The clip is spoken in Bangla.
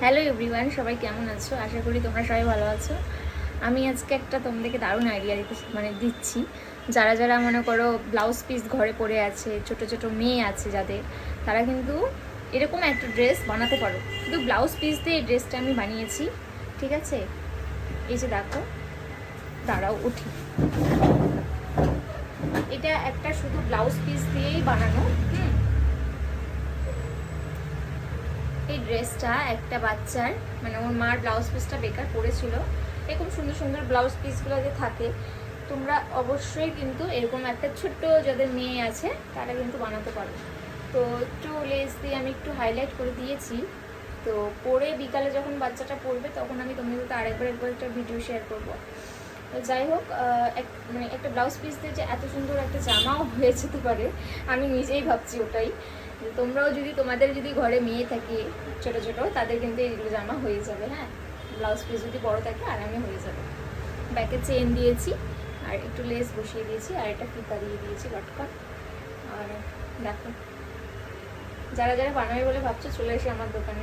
হ্যালো এভরিওয়ান, সবাই কেমন আছো? আশা করি তোমরা সবাই ভালো আছো। আমি আজকে একটা তোমাদেরকে দারুণ আইডিয়া দিচ্ছি। যারা যারা মনে করো ব্লাউজ পিস ঘরে পরে আছে, ছোট ছোট মেয়ে আছে যাদের, তারা কিন্তু এরকম একটা ড্রেস বানাতে পারো। শুধু ব্লাউজ পিস দিয়ে এই ড্রেসটা আমি বানিয়েছি, ঠিক আছে? এই যে দেখো, দাঁড়াও উঠি। এটা একটা শুধু ব্লাউজ পিস দিয়েই বানানো। এই ড্রেসটা একটা বাচ্চার, মানে ওর মার ব্লাউজ পিসটা বেকার পড়েছিল। এরকম সুন্দর সুন্দর ব্লাউজ পিসগুলো যে থাকে, তোমরা অবশ্যই কিন্তু এরকম একটা ছোট্ট যাদের মেয়ে আছে তারা কিন্তু বানাতে পারো। তো একটু লেস দিয়ে আমি একটু হাইলাইট করে দিয়েছি। তো পরে বিকালে যখন বাচ্চাটা পড়বে তখন আমি তোমাদের তো আরেকবার একটা ভিডিও শেয়ার করবো। তো যাই হোক, মানে একটা ব্লাউজ পিস দিয়ে যে এত সুন্দর একটা জামাও হয়ে যেতে পারে, আমি নিজেই ভাবছি ওটাই। তোমরাও যদি তোমাদের যদি ঘরে মেয়ে থাকে ছোট ছোট, তাদের কিন্তু এইগুলো জামা হয়ে যাবে। হ্যাঁ, ব্লাউজ পিস যদি বড় থাকে আরামে হয়ে যাবে। ব্যাকে চেন দিয়েছি, আর একটু লেস বসিয়ে দিয়েছি, আর একটা ফিতা দিয়ে দিয়েছি লটকন। আর দেখো, যারা যারা বানাবে বলে ভাবছো, চলে এসে আমার দোকানে।